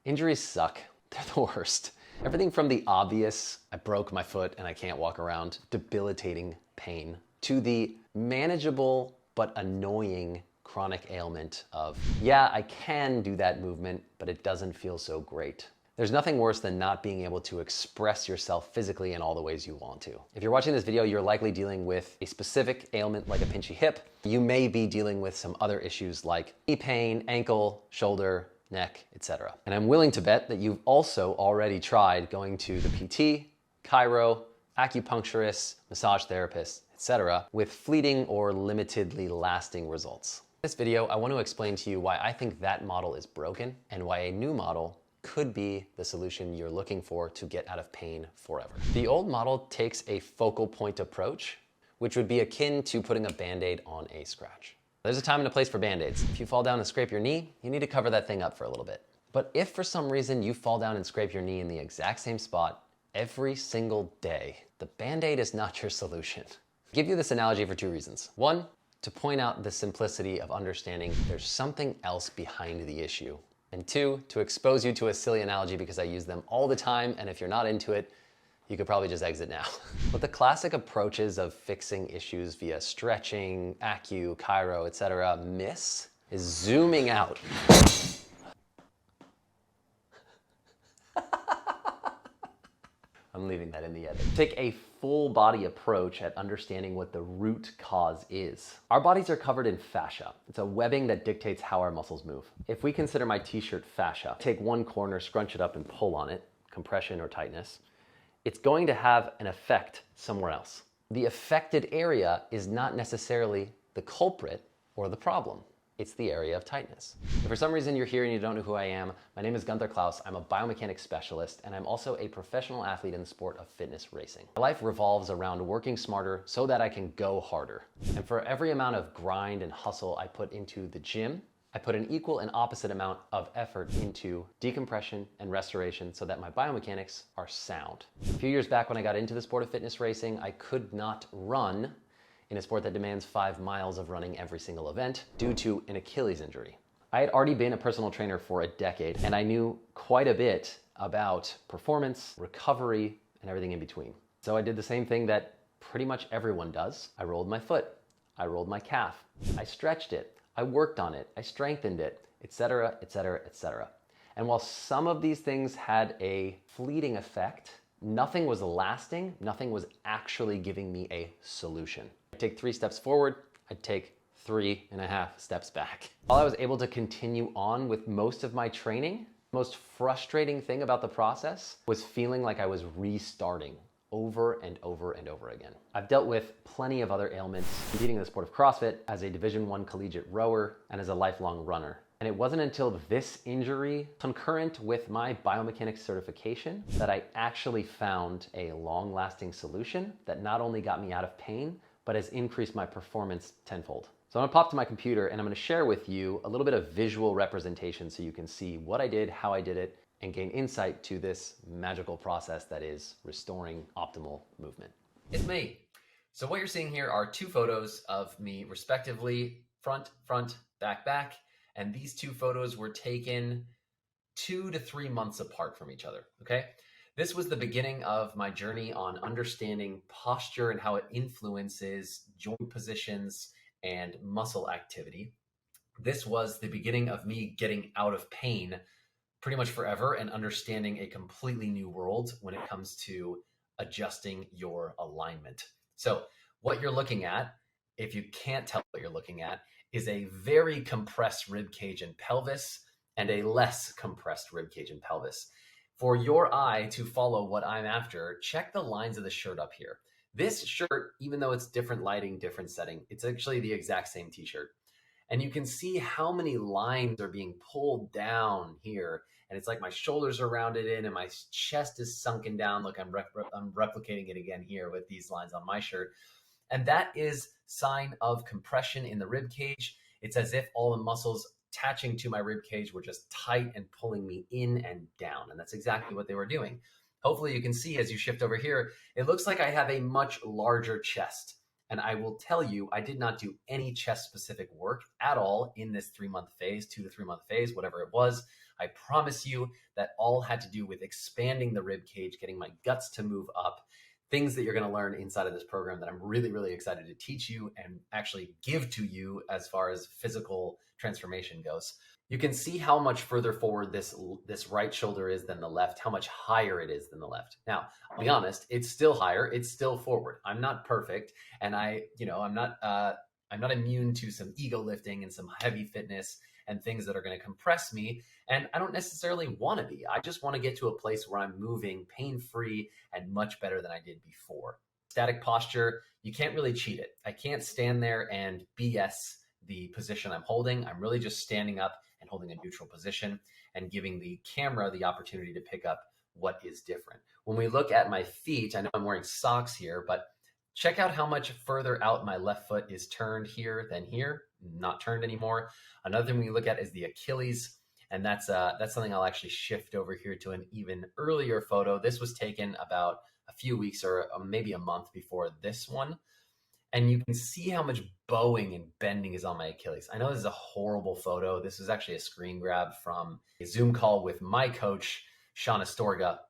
Injuries suck. They're the worst. Everything from the obvious, I broke my foot and I can't walk around, debilitating pain, to the manageable but annoying chronic ailment of, yeah, I can do that movement, but it doesn't feel so great. There's nothing worse than not being able to express yourself physically in all the ways you want to. If you're watching this video, you're likely dealing with a specific ailment like a pinchy hip. You may be dealing with some other issues like knee pain, ankle, shoulder, neck, etc. And I'm willing to bet that you've also already tried going to the PT, chiro, acupuncturist, massage therapist, etc. with fleeting or limitedly lasting results. In this video, I want to explain to you why I think that model is broken and why a new model could be the solution you're looking for to get out of pain forever. The old model takes a focal point approach, which would be akin to putting a Band-Aid on a scratch. There's a time and a place for Band-Aids. If you fall down and scrape your knee, you need to cover that thing up for a little bit. But if for some reason you fall down and scrape your knee in the exact same spot every single day, the Band-Aid is not your solution. I'll give you this analogy for two reasons. One, to point out the simplicity of understanding there's something else behind the issue. And two, to expose you to a silly analogy because I use them all the time, and if you're not into it, you could probably just exit now. What the classic approaches of fixing issues via stretching, acu, chiro, etc. miss is zooming out. I'm leaving that in the edit. Take a full body approach at understanding what the root cause is. Our bodies are covered in fascia. It's a webbing that dictates how our muscles move. If we consider my t-shirt fascia, take one corner, scrunch it up and pull on it, compression or tightness, it's going to have an effect somewhere else. The affected area is not necessarily the culprit or the problem. It's the area of tightness. If for some reason you're here and you don't know who I am, my name is Gunther Klaus. I'm a biomechanics specialist, and I'm also a professional athlete in the sport of fitness racing. My life revolves around working smarter so that I can go harder. And for every amount of grind and hustle I put into the gym, I put an equal and opposite amount of effort into decompression and restoration so that my biomechanics are sound. A few years back when I got into the sport of fitness racing, I could not run in a sport that demands 5 miles of running every single event due to an Achilles injury. I had already been a personal trainer for a decade, and I knew quite a bit about performance, recovery, and everything in between. So I did the same thing that pretty much everyone does. I rolled my foot, I rolled my calf, I stretched it, I worked on it, I strengthened it, etc., etc., etc. And while some of these things had a fleeting effect, nothing was lasting, nothing was actually giving me a solution. I'd take 3 steps forward, I'd take 3.5 steps back. While I was able to continue on with most of my training, the most frustrating thing about the process was feeling like I was restarting over and over and over again. I've dealt with plenty of other ailments, competing in the sport of CrossFit, as a Division I collegiate rower, and as a lifelong runner. And it wasn't until this injury, concurrent with my biomechanics certification, that I actually found a long-lasting solution that not only got me out of pain, but has increased my performance tenfold. So I'm gonna pop to my computer and I'm gonna share with you a little bit of visual representation so you can see what I did, how I did it, and gain insight to this magical process that is restoring optimal movement. It's me. So what you're seeing here are 2 photos of me respectively, front, back, and these 2 photos were taken 2 to 3 months apart from each other, okay? This was the beginning of my journey on understanding posture and how it influences joint positions and muscle activity. This was the beginning of me getting out of pain pretty much forever and understanding a completely new world when it comes to adjusting your alignment. So what you're looking at, if you can't tell what you're looking at, is a very compressed rib cage and pelvis and a less compressed rib cage and pelvis. For your eye to follow what I'm after, check the lines of the shirt up here. This shirt, even though it's different lighting, different setting, it's actually the exact same t-shirt. And you can see how many lines are being pulled down here. And it's like my shoulders are rounded in and my chest is sunken down. Look, I'm replicating it again here with these lines on my shirt. And that is sign of compression in the rib cage. It's as if all the muscles attaching to my rib cage were just tight and pulling me in and down. And that's exactly what they were doing. Hopefully you can see as you shift over here, it looks like I have a much larger chest. And I will tell you, I did not do any chest specific work at all in this 3-month phase, 2 to 3 month phase, whatever it was. I promise you that all had to do with expanding the rib cage, getting my guts to move up, things that you're going to learn inside of this program that I'm really, really excited to teach you and actually give to you as far as physical transformation goes. You can see how much further forward this right shoulder is than the left, how much higher it is than the left. Now, I'll be honest, it's still higher, it's still forward. I'm not perfect, and I'm not immune to some ego lifting and some heavy fitness and things that are going to compress me. And I don't necessarily want to be. I just want to get to a place where I'm moving pain-free and much better than I did before. Static posture, you can't really cheat it. I can't stand there and BS the position I'm holding. I'm really just standing up and holding a neutral position and giving the camera the opportunity to pick up what is different. When we look at my feet, I know I'm wearing socks here, but check out how much further out my left foot is turned here than here, not turned anymore. Another thing we look at is the Achilles, and that's something I'll actually shift over here to an even earlier photo. This was taken about a few weeks or maybe a month before this one. And you can see how much bowing and bending is on my Achilles. I know this is a horrible photo. This is actually a screen grab from a Zoom call with my coach, Sean Astorga,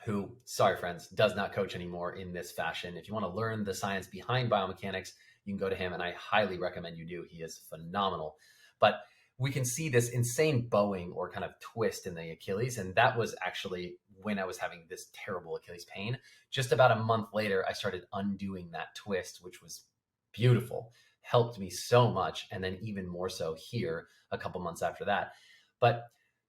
who, sorry friends, does not coach anymore in this fashion. If you want to learn the science behind biomechanics, you can go to him, and I highly recommend you do. He is phenomenal. But we can see this insane bowing or kind of twist in the Achilles, and that was actually when I was having this terrible Achilles pain. Just about a month later, I started undoing that twist, which was beautiful, helped me so much, and then even more so here a couple months after that. But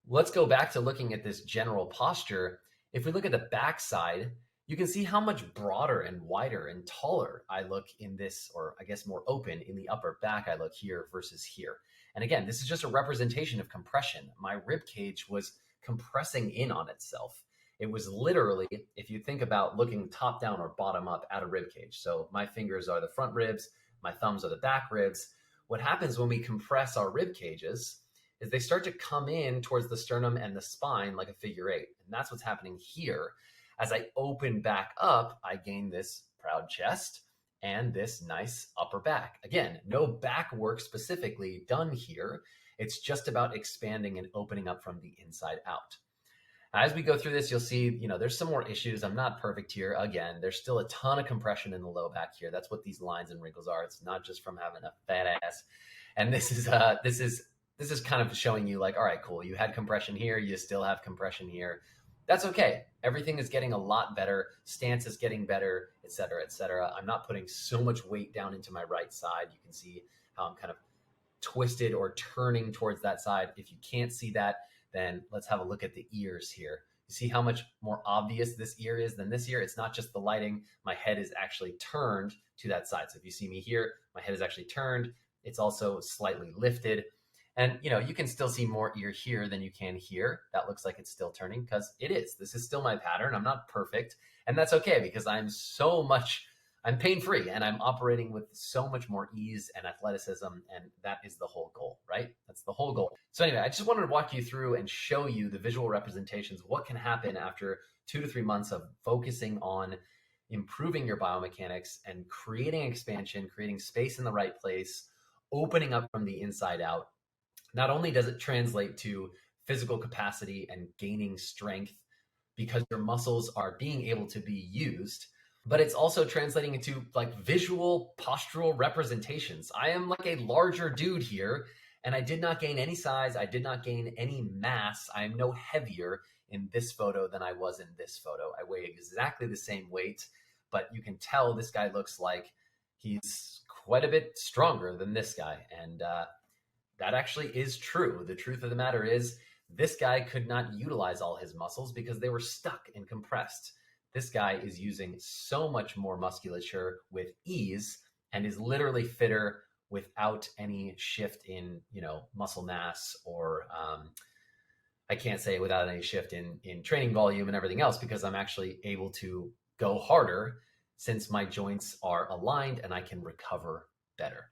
let's go back to looking at this general posture. If we look at the back side, you can see how much broader and wider and taller I look in this, or I guess more open in the upper back I look here versus here. And again, this is just a representation of compression. My rib cage was compressing in on itself. It was literally, if you think about looking top down or bottom up at a rib cage. So my fingers are the front ribs, my thumbs are the back ribs. What happens when we compress our rib cages is they start to come in towards the sternum and the spine like a figure eight. And that's what's happening here. As I open back up, I gain this proud chest and this nice upper back. Again, no back work specifically done here. It's just about expanding and opening up from the inside out. As we go through this, you'll see, there's some more issues. I'm not perfect here. Again, there's still a ton of compression in the low back here. That's what these lines and wrinkles are. It's not just from having a fat ass. And this is kind of showing you like, all right, cool. You had compression here. You still have compression here. That's okay. Everything is getting a lot better. Stance is getting better, et cetera, et cetera. I'm not putting so much weight down into my right side. You can see how I'm kind of twisted or turning towards that side. If you can't see that, then let's have a look at the ears here. You see how much more obvious this ear is than this ear? It's not just the lighting. My head is actually turned to that side. So if you see me here, my head is actually turned. It's also slightly lifted. And you can still see more ear here than you can here. That looks like it's still turning because it is. This is still my pattern. I'm not perfect. And that's okay because I'm pain-free and I'm operating with so much more ease and athleticism. And that is the whole goal, right? That's the whole goal. So anyway, I just wanted to walk you through and show you the visual representations of what can happen after 2 to 3 months of focusing on improving your biomechanics and creating expansion, creating space in the right place, opening up from the inside out. Not only does it translate to physical capacity and gaining strength because your muscles are being able to be used, but it's also translating into like visual postural representations. I am like a larger dude here, and I did not gain any size. I did not gain any mass. I am no heavier in this photo than I was in this photo. I weigh exactly the same weight, but you can tell this guy looks like he's quite a bit stronger than this guy. And that actually is true. The truth of the matter is this guy could not utilize all his muscles because they were stuck and compressed. This guy is using so much more musculature with ease and is literally fitter without any shift in, muscle mass or I can't say without any shift in training volume and everything else because I'm actually able to go harder since my joints are aligned and I can recover better.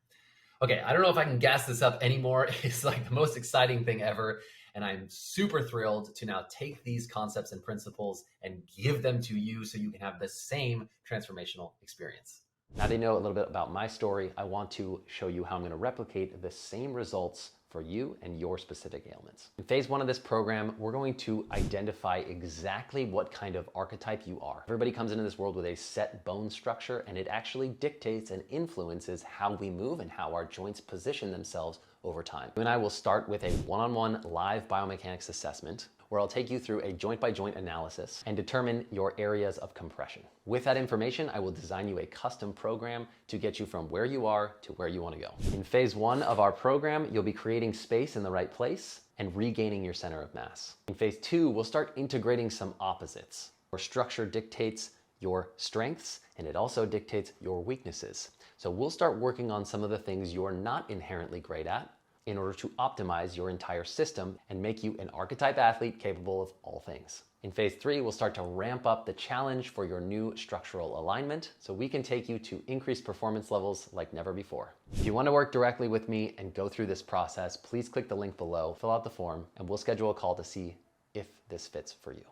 Okay, I don't know if I can gas this up anymore. It's like the most exciting thing ever. And I'm super thrilled to now take these concepts and principles and give them to you so you can have the same transformational experience. Now that you know a little bit about my story, I want to show you how I'm going to replicate the same results for you and your specific ailments. In phase 1 of this program, we're going to identify exactly what kind of archetype you are. Everybody comes into this world with a set bone structure, and it actually dictates and influences how we move and how our joints position themselves over time. You and I will start with a one-on-one live biomechanics assessment where I'll take you through a joint-by-joint analysis and determine your areas of compression. With that information, I will design you a custom program to get you from where you are to where you want to go. In phase 1 of our program, you'll be creating space in the right place and regaining your center of mass. In phase 2, we'll start integrating some opposites. Your structure dictates your strengths, and it also dictates your weaknesses. So we'll start working on some of the things you're not inherently great at in order to optimize your entire system and make you an archetype athlete capable of all things. In phase 3, we'll start to ramp up the challenge for your new structural alignment so we can take you to increased performance levels like never before. If you want to work directly with me and go through this process, please click the link below, fill out the form, and we'll schedule a call to see if this fits for you.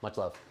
Much love.